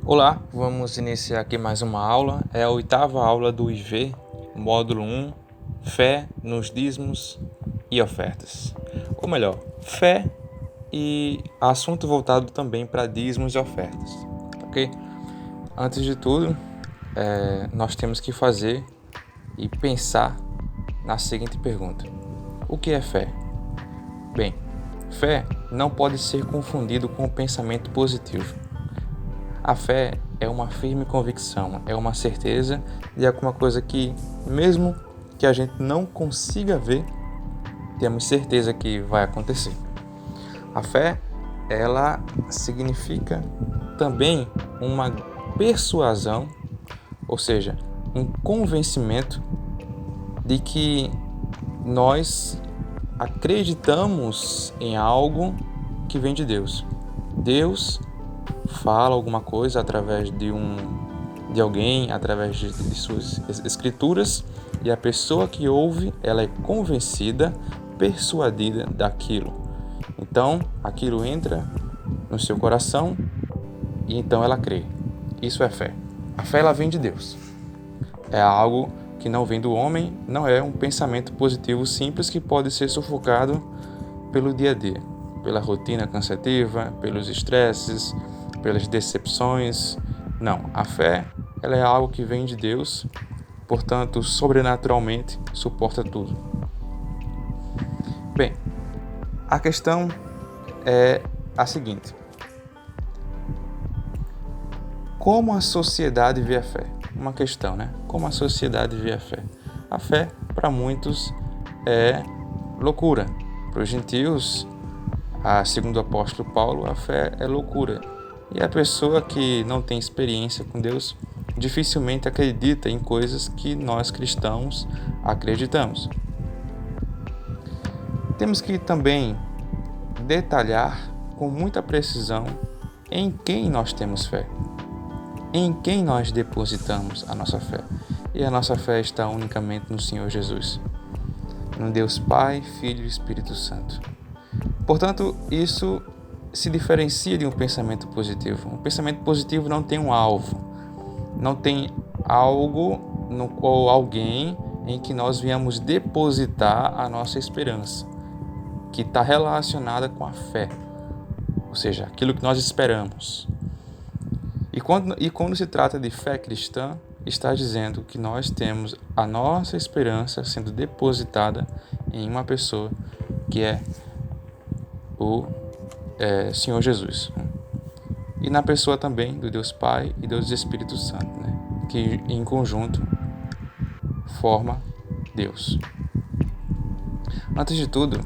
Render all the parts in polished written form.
Olá, vamos iniciar aqui mais uma aula. É a 8ª aula do IV, módulo 1, Fé nos dízimos e ofertas. Ou melhor, fé e assunto voltado também para dízimos e ofertas, ok? Antes de tudo, nós temos que fazer e pensar na seguinte pergunta: o que é fé? Bem, fé não pode ser confundido com o pensamento positivo. A fé é uma firme convicção, é uma certeza de alguma coisa que, mesmo que a gente não consiga ver, temos certeza que vai acontecer. A fé, ela significa também uma persuasão, ou seja, um convencimento de que nós acreditamos em algo que vem de Deus. Deus fala alguma coisa através de alguém, através de suas escrituras, e a pessoa que ouve, ela é convencida, persuadida daquilo. Então, aquilo entra no seu coração e então ela crê. Isso é fé. A fé, ela vem de Deus. É algo que não vem do homem, não é um pensamento positivo simples que pode ser sufocado pelo dia a dia, pela rotina cansativa, pelos estresses, pelas decepções. Não, a fé, ela é algo que vem de Deus, portanto, sobrenaturalmente suporta tudo. Bem, a questão é a seguinte: como a sociedade vê a fé? Uma questão, né? Como a sociedade vê a fé? A fé, para muitos, é loucura. Para os gentios, segundo o apóstolo Paulo, a fé é loucura. E a pessoa que não tem experiência com Deus dificilmente acredita em coisas que nós cristãos acreditamos. Temos que também detalhar com muita precisão em quem nós temos fé, em quem nós depositamos a nossa fé. E a nossa fé está unicamente no Senhor Jesus, no Deus Pai, Filho e Espírito Santo. Portanto, isso se diferencia de um pensamento positivo. Um pensamento positivo não tem um alvo, não tem algo no qual alguém em que nós viemos depositar a nossa esperança, que está relacionada com a fé, ou seja, aquilo que nós esperamos. E quando se trata de fé cristã, está dizendo que nós temos a nossa esperança sendo depositada em uma pessoa que é o Senhor Jesus. E na pessoa também do Deus Pai e do Deus Espírito Santo, né? Que em conjunto forma Deus. Antes de tudo,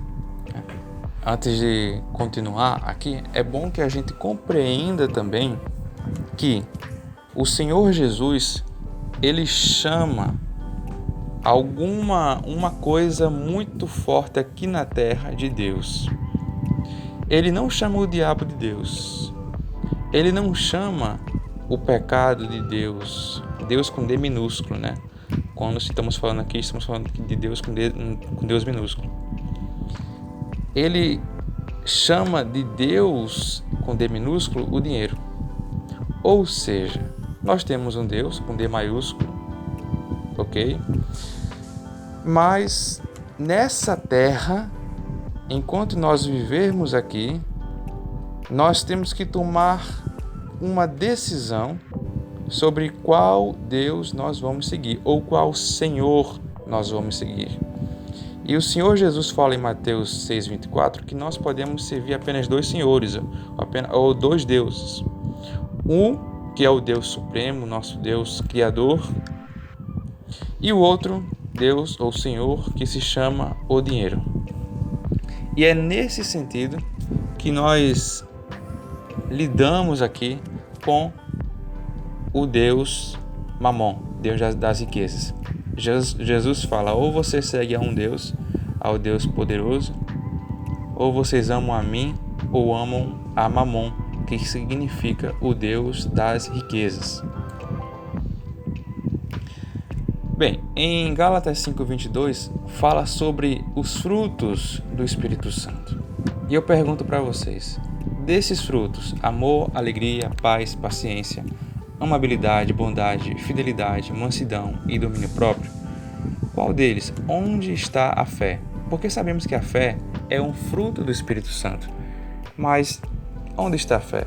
antes de continuar aqui, é bom que a gente compreenda também que o Senhor Jesus, ele chama uma coisa muito forte aqui na terra de Deus. Ele não chama o diabo de Deus. Ele não chama o pecado de Deus. Deus com D minúsculo, né? Quando estamos falando aqui, estamos falando de Deus com Deus minúsculo. Ele chama de Deus com D minúsculo o dinheiro. Ou seja, nós temos um Deus com D maiúsculo, ok? Mas nessa terra, enquanto nós vivermos aqui, nós temos que tomar uma decisão sobre qual Deus nós vamos seguir, ou qual Senhor nós vamos seguir. E o Senhor Jesus fala em Mateus 6,24 que nós podemos servir apenas dois senhores, ou dois deuses. Um que é o Deus Supremo, nosso Deus Criador, e o outro Deus ou Senhor que se chama o dinheiro. E é nesse sentido que nós lidamos aqui com o Deus Mamon, Deus das riquezas. Jesus fala: ou você segue a um Deus, ao Deus poderoso, ou vocês amam a mim, ou amam a Mamon, que significa o Deus das riquezas. Bem, em Gálatas 5,22 fala sobre os frutos do Espírito Santo. E eu pergunto para vocês, desses frutos, amor, alegria, paz, paciência, amabilidade, bondade, fidelidade, mansidão e domínio próprio? Qual deles? Onde está a fé? Porque sabemos que a fé é um fruto do Espírito Santo. Mas onde está a fé?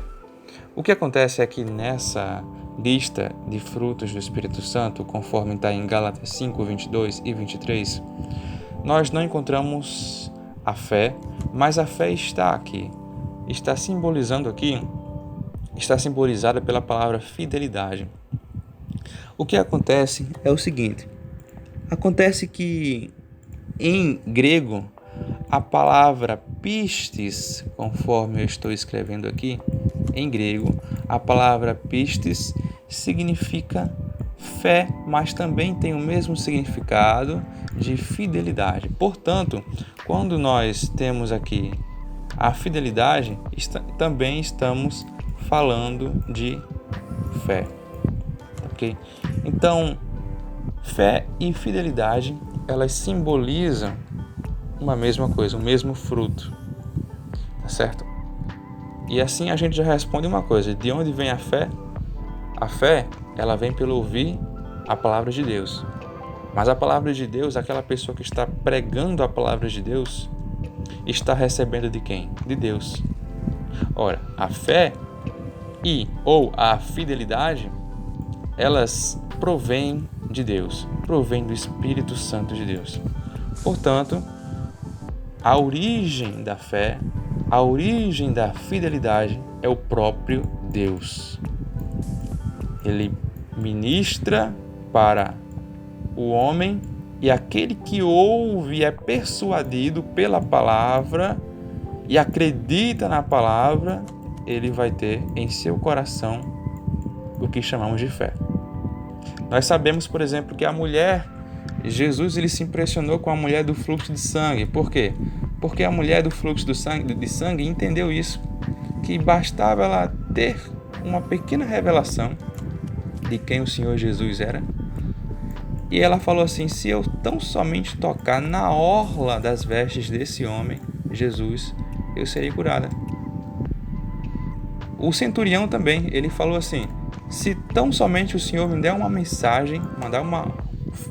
O que acontece é que nessa lista de frutos do Espírito Santo, conforme está em Gálatas 5, 22 e 23, nós não encontramos a fé, mas a fé está aqui. Está simbolizada pela palavra fidelidade. O que acontece é o seguinte: acontece que em grego a palavra pistes, conforme eu estou escrevendo aqui, em grego a palavra pistes significa fé, mas também tem o mesmo significado de fidelidade. Portanto, quando nós temos aqui a fidelidade, também estamos falando de fé. Ok? Então, fé e fidelidade, elas simbolizam uma mesma coisa, o mesmo fruto. Tá certo? E assim a gente já responde uma coisa: de onde vem a fé? A fé, ela vem pelo ouvir a palavra de Deus. Mas a palavra de Deus, aquela pessoa que está pregando a palavra de Deus, está recebendo de quem? De Deus. Ora, a fé ou a fidelidade, elas provêm de Deus, provêm do Espírito Santo de Deus. Portanto, a origem da fé, a origem da fidelidade é o próprio Deus. Ele ministra para o homem, e aquele que ouve e é persuadido pela palavra e acredita na palavra, ele vai ter em seu coração o que chamamos de fé. Nós sabemos, por exemplo, que Jesus ele se impressionou com a mulher do fluxo de sangue. Por quê? Porque a mulher do fluxo de sangue entendeu isso, que bastava ela ter uma pequena revelação de quem o Senhor Jesus era. E ela falou assim: se eu tão somente tocar na orla das vestes desse homem, Jesus, eu serei curada. O centurião também, ele falou assim: se tão somente o Senhor me der uma mensagem,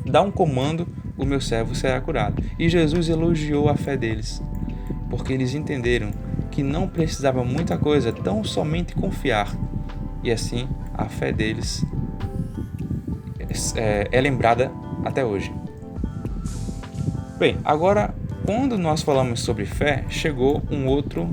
dar um comando, o meu servo será curado. E Jesus elogiou a fé deles, porque eles entenderam que não precisava muita coisa, tão somente confiar. E assim, a fé deles é lembrada até hoje. Bem, agora, quando nós falamos sobre fé, chegou um outro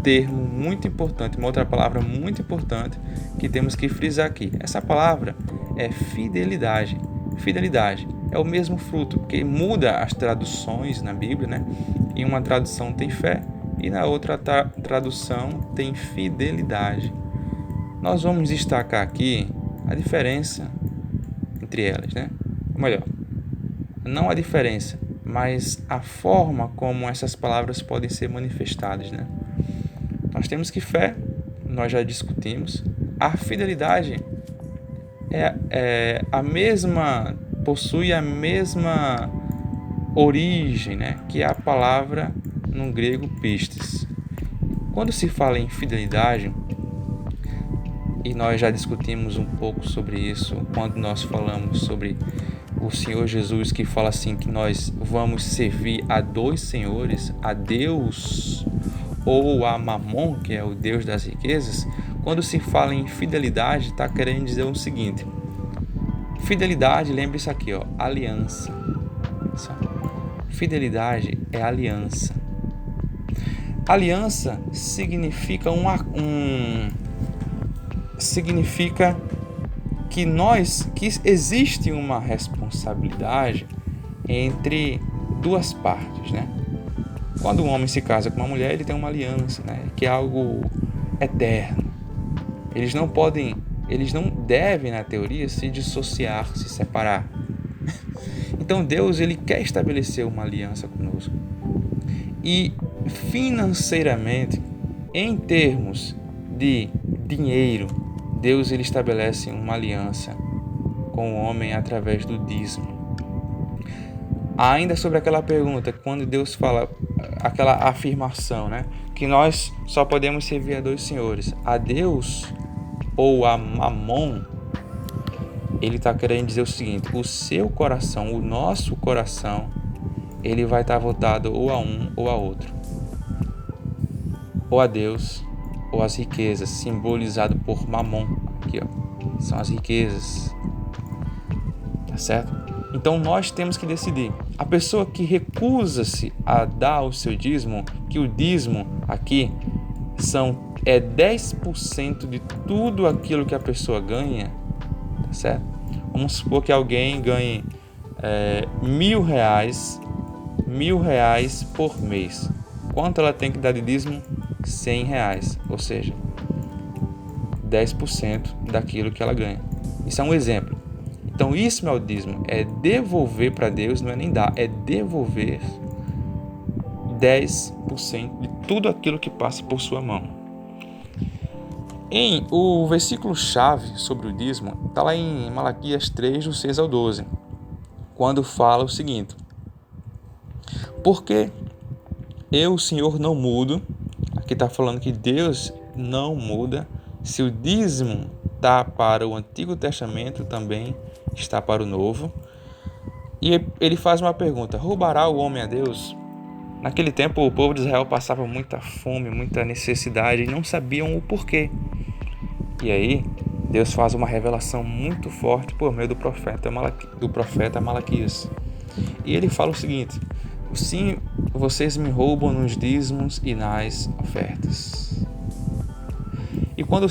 termo muito importante, uma outra palavra muito importante que temos que frisar aqui. Essa palavra é fidelidade. Fidelidade é o mesmo fruto, porque muda as traduções na Bíblia, né? Em uma tradução tem fé e na outra tradução tem fidelidade. Nós vamos destacar aqui a diferença entre elas, né? Ou melhor, não a diferença, mas a forma como essas palavras podem ser manifestadas, né? Nós temos que fé, nós já discutimos. A fidelidade possui a mesma origem, né? Que é a palavra no grego pistes. Quando se fala em fidelidade, e nós já discutimos um pouco sobre isso quando nós falamos sobre o Senhor Jesus, que fala assim que nós vamos servir a dois senhores, a Deus ou a Mamon, que é o Deus das riquezas. Quando se fala em fidelidade, está querendo dizer o seguinte: fidelidade, lembre-se aqui, aliança. Fidelidade é aliança. Aliança significa significa que existe uma responsabilidade entre duas partes, né? Quando um homem se casa com uma mulher, ele tem uma aliança, né? Que é algo eterno. Eles não devem, na teoria, se dissociar, se separar. Então Deus, ele quer estabelecer uma aliança conosco. E financeiramente, em termos de dinheiro, Deus ele estabelece uma aliança com o homem através do dízimo. Ainda sobre aquela pergunta, quando Deus fala aquela afirmação, né, que nós só podemos servir a dois senhores, a Deus ou a Mamon, ele está querendo dizer o seguinte: o seu coração, o nosso coração, ele vai estar voltado ou a um ou a outro, ou a Deus, ou as riquezas, simbolizado por Mamon. Aqui, ó, são as riquezas, tá certo? Então nós temos que decidir. A pessoa que recusa-se a dar o seu dízimo, que o dízimo aqui é 10% de tudo aquilo que a pessoa ganha, tá certo? Vamos supor que alguém ganhe R$1.000 por mês. Quanto ela tem que dar de dízimo? R$100, ou seja, 10% daquilo que ela ganha. Isso é um exemplo. Então isso, meu dízimo, é devolver para Deus, não é nem dar, é devolver 10% de tudo aquilo que passa por sua mão. O versículo-chave sobre o dízimo está lá em Malaquias 3, do 6 ao 12, quando fala o seguinte: porque eu, o Senhor, não mudo. Aqui está falando que Deus não muda. Se o dízimo está para o Antigo Testamento, também está para o Novo. E ele faz uma pergunta: roubará o homem a Deus? Naquele tempo o povo de Israel passava muita fome, muita necessidade e não sabiam o porquê. E aí Deus faz uma revelação muito forte por meio do profeta Malaquias. E ele fala o seguinte: sim, vocês me roubam nos dízimos e nas ofertas. E quando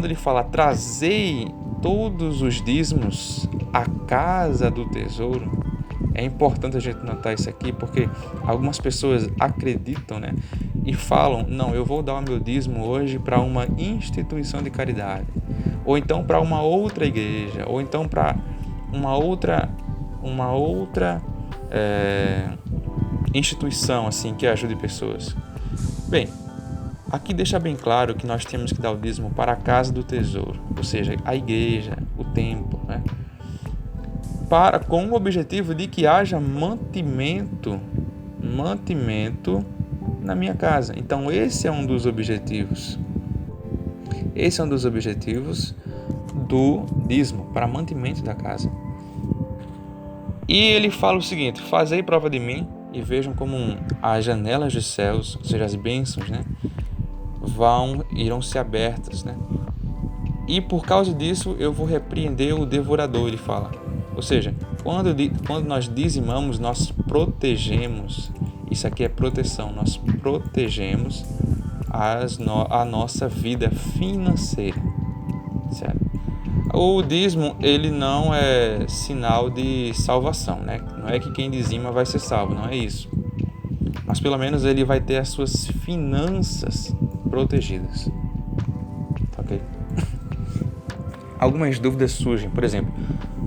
ele fala trazei todos os dízimos à casa do tesouro, é importante a gente notar isso aqui, porque algumas pessoas acreditam, né, e falam: não, eu vou dar o meu dízimo hoje para uma instituição de caridade, ou então para uma outra igreja, ou então para uma outra instituição assim que ajude pessoas. Bem, aqui deixa bem claro que nós temos que dar o dízimo para a casa do tesouro, ou seja, a igreja, o templo, né? Com o objetivo de que haja mantimento na minha casa. Então esse é um dos objetivos. Esse é um dos objetivos do dízimo, para mantimento da casa. E ele fala o seguinte: fazei prova de mim e vejam como as janelas dos céus, ou seja, as bênçãos, né, irão ser abertas, né? E por causa disso eu vou repreender o devorador, ele fala. Ou seja, quando nós dizimamos, nós protegemos. Isso aqui é proteção. Nós protegemos a nossa vida financeira, certo? O dízimo, ele não é sinal de salvação, né? Não é que quem dizima vai ser salvo, não é isso. Mas pelo menos ele vai ter as suas finanças protegidas. Ok? Algumas dúvidas surgem, por exemplo,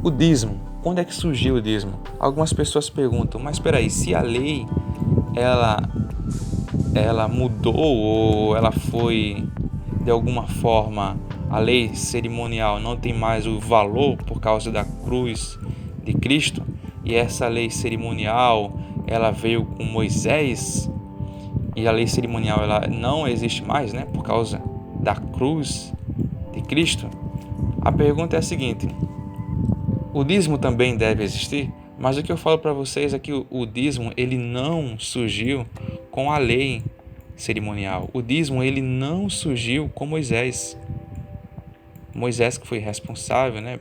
o dízimo. Quando é que surgiu o dízimo? Algumas pessoas perguntam: mas espera aí, se a lei ela mudou ou ela foi de alguma forma, a lei cerimonial não tem mais o valor por causa da cruz de Cristo, e essa lei cerimonial ela veio com Moisés e a lei cerimonial ela não existe mais, né, por causa da cruz de Cristo? A pergunta é a seguinte: o dízimo também deve existir? Mas o que eu falo para vocês é que o dízimo ele não surgiu com a lei cerimonial. O dízimo ele não surgiu com Moisés. Moisés que foi responsável, né,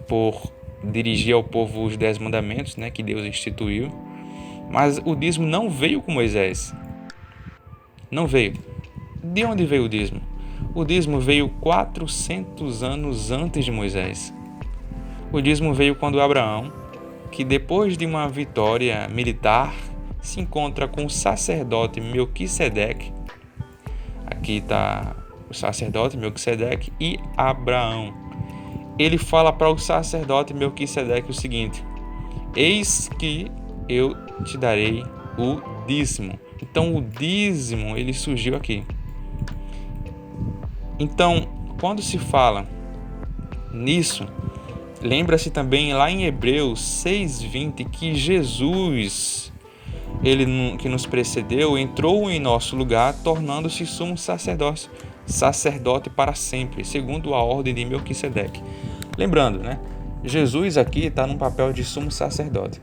por dirigir ao povo os 10 mandamentos, né, que Deus instituiu. Mas o dízimo não veio com Moisés. Não veio. De onde veio o dízimo? O dízimo veio 400 anos antes de Moisés. O dízimo veio quando Abraão, que depois de uma vitória militar, se encontra com o sacerdote Melquisedeque. Aqui está o sacerdote Melquisedeque e Abraão. Ele fala para o sacerdote Melquisedeque o seguinte: eis que eu te darei o dízimo. Então o dízimo ele surgiu aqui. Então, quando se fala nisso, lembra-se também lá em Hebreus 6:20 que Jesus, ele que nos precedeu, entrou em nosso lugar, tornando-se sumo sacerdote sacerdote para sempre, segundo a ordem de Melquisedeque. Lembrando, né? Jesus aqui está num papel de sumo sacerdote.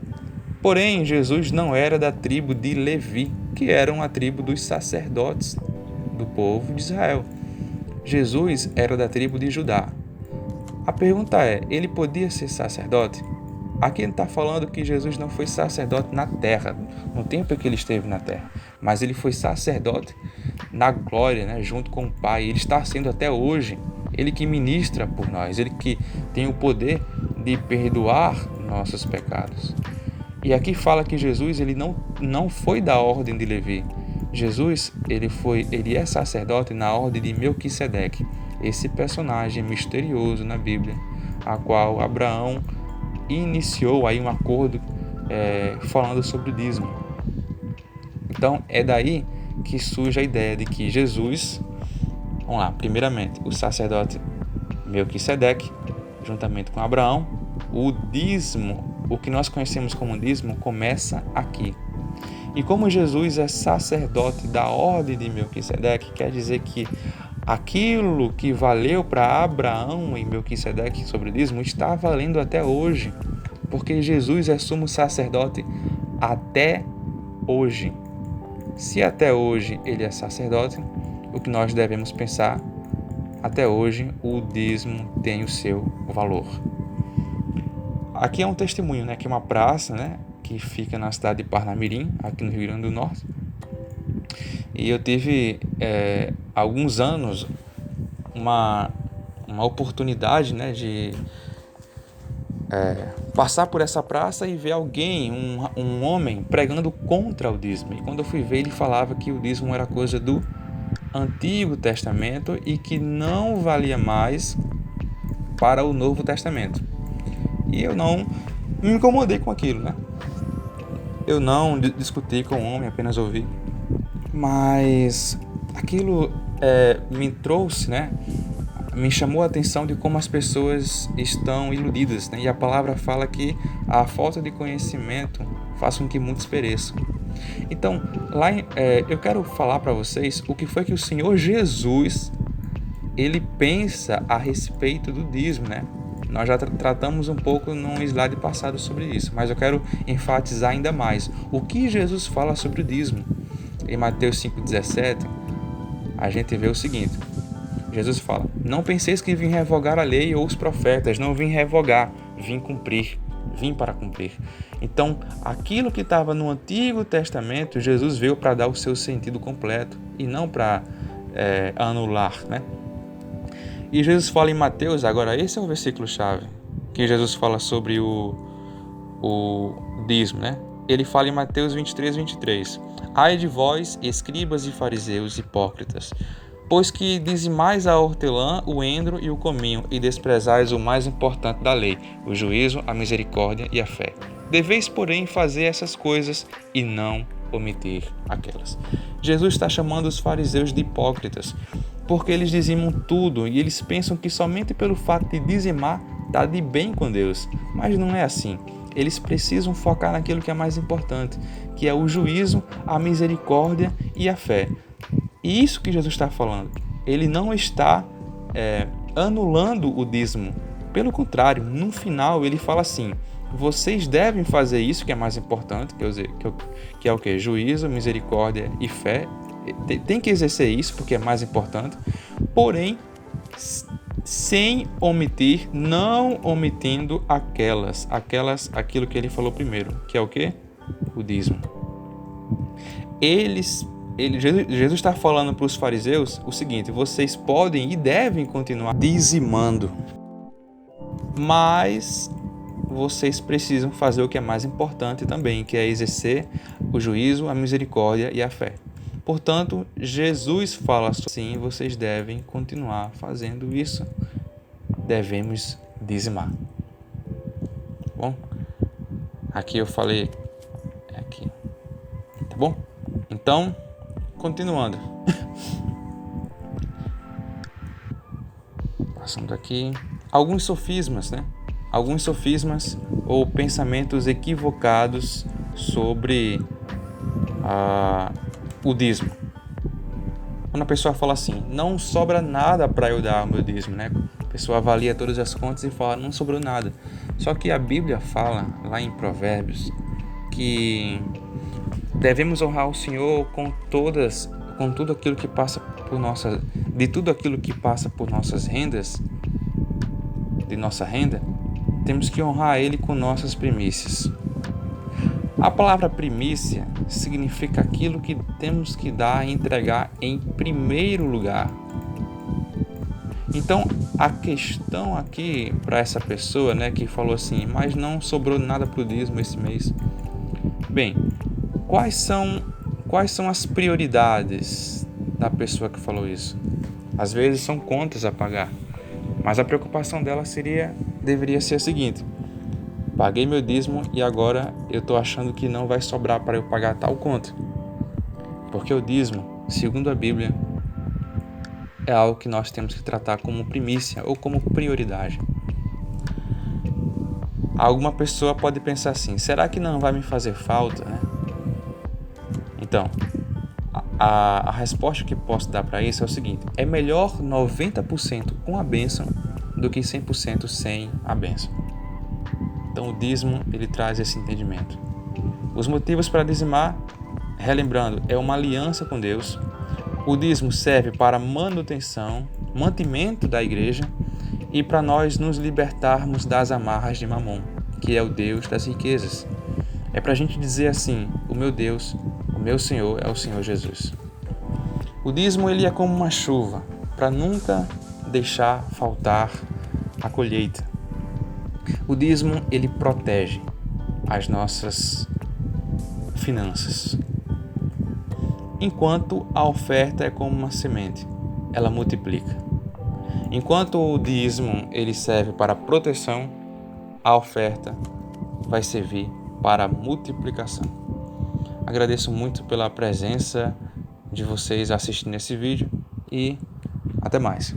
Porém, Jesus não era da tribo de Levi, que era uma tribo dos sacerdotes do povo de Israel. Jesus era da tribo de Judá. A pergunta é, ele podia ser sacerdote? Aqui ele está falando que Jesus não foi sacerdote na terra, no tempo em que ele esteve na terra, mas ele foi sacerdote na glória, né, junto com o Pai. Ele está sendo até hoje, ele que ministra por nós, ele que tem o poder de perdoar nossos pecados. E aqui fala que Jesus ele não foi da ordem de Levi. Jesus ele é sacerdote na ordem de Melquisedeque, esse personagem misterioso na Bíblia, a qual Abraão iniciou aí um acordo falando sobre o dízimo. Então é daí que surge a ideia de que Jesus, vamos lá, primeiramente o sacerdote Melquisedeque, juntamente com Abraão, o dízimo, o que nós conhecemos como dízimo, começa aqui. E como Jesus é sacerdote da ordem de Melquisedeque, quer dizer que aquilo que valeu para Abraão e Melquisedeque sobre o dízimo está valendo até hoje, porque Jesus é sumo sacerdote até hoje. Se até hoje ele é sacerdote, o que nós devemos pensar, até hoje o dízimo tem o seu valor. Aqui é um testemunho, né, que é uma praça, né, que fica na cidade de Parnamirim, aqui no Rio Grande do Norte. E eu tive alguns anos uma oportunidade, né, de passar por essa praça e ver alguém, um homem, pregando contra o dízimo. E quando eu fui ver, ele falava que o dízimo era coisa do Antigo Testamento e que não valia mais para o Novo Testamento. E eu não me incomodei com aquilo, né? Eu não discuti com o homem, apenas ouvi. Mas aquilo me trouxe, né? Me chamou a atenção de como as pessoas estão iludidas, né? E a palavra fala que a falta de conhecimento faz com que muitos pereçam. Então, eu quero falar para vocês o que foi que o Senhor Jesus ele pensa a respeito do dízimo, né? Nós já tratamos um pouco num slide passado sobre isso, mas eu quero enfatizar ainda mais. O que Jesus fala sobre o dízimo? Em Mateus 5,17, a gente vê o seguinte. Jesus fala, não penseis que vim revogar a lei ou os profetas, não vim revogar, vim cumprir, vim para cumprir. Então, aquilo que estava no Antigo Testamento, Jesus veio para dar o seu sentido completo e não para anular, né? E Jesus fala em Mateus, agora esse é o versículo-chave, que Jesus fala sobre o dízimo, né? Ele fala em Mateus 23. Ai de vós, escribas e fariseus hipócritas, pois que dizimais a hortelã, o endro e o cominho, e desprezais o mais importante da lei, o juízo, a misericórdia e a fé. Deveis, porém, fazer essas coisas e não omitir aquelas. Jesus está chamando os fariseus de hipócritas, porque eles dizimam tudo e eles pensam que somente pelo fato de dizimar está de bem com Deus. Mas não é assim. Eles precisam focar naquilo que é mais importante, que é o juízo, a misericórdia e a fé. E isso que Jesus está falando. Ele não está anulando o dízimo. Pelo contrário, no final ele fala assim, vocês devem fazer isso que é mais importante, que é o que? Juízo, misericórdia e fé. Tem que exercer isso porque é mais importante, porém sem omitir, não omitindo aquilo que ele falou primeiro, que é o que? O dízimo. Jesus está falando para os fariseus o seguinte, vocês podem e devem continuar dizimando, mas vocês precisam fazer o que é mais importante também, que é exercer o juízo, a misericórdia e a fé. Portanto, Jesus fala assim, vocês devem continuar fazendo isso. Devemos dizimar. Bom, aqui eu falei aqui. Tá bom? Então, continuando. Passando aqui. Alguns sofismas, né? Alguns sofismas ou pensamentos equivocados sobre o dízimo. Quando a pessoa fala assim, não sobra nada para eu dar o meu dízimo, né? A pessoa avalia todas as contas e fala, não sobrou nada. Só que a Bíblia fala, lá em Provérbios, que devemos honrar o Senhor com tudo aquilo que passa por de tudo aquilo que passa por nossas rendas, de nossa renda, temos que honrar Ele com nossas primícias. A palavra primícia significa aquilo que temos que dar e entregar em primeiro lugar. Então, a questão aqui para essa pessoa, né, que falou assim, mas não sobrou nada para o dízimo esse mês. Bem, quais são as prioridades da pessoa que falou isso? Às vezes são contas a pagar, mas a preocupação dela deveria ser a seguinte: paguei meu dízimo e agora eu estou achando que não vai sobrar para eu pagar tal conta. Porque o dízimo, segundo a Bíblia, é algo que nós temos que tratar como primícia ou como prioridade. Alguma pessoa pode pensar assim, será que não vai me fazer falta, né? Então, a resposta que posso dar para isso é o seguinte: é melhor 90% com a bênção do que 100% sem a bênção. Então o dízimo, ele traz esse entendimento. Os motivos para dizimar, relembrando, é uma aliança com Deus. O dízimo serve para mantimento da igreja e para nós nos libertarmos das amarras de Mamon, que é o Deus das riquezas. É para a gente dizer assim, o meu Deus, o meu Senhor é o Senhor Jesus. O dízimo, ele é como uma chuva, para nunca deixar faltar a colheita. O dízimo, ele protege as nossas finanças. Enquanto a oferta é como uma semente, ela multiplica. Enquanto o dízimo, ele serve para proteção, a oferta vai servir para multiplicação. Agradeço muito pela presença de vocês assistindo esse vídeo e até mais.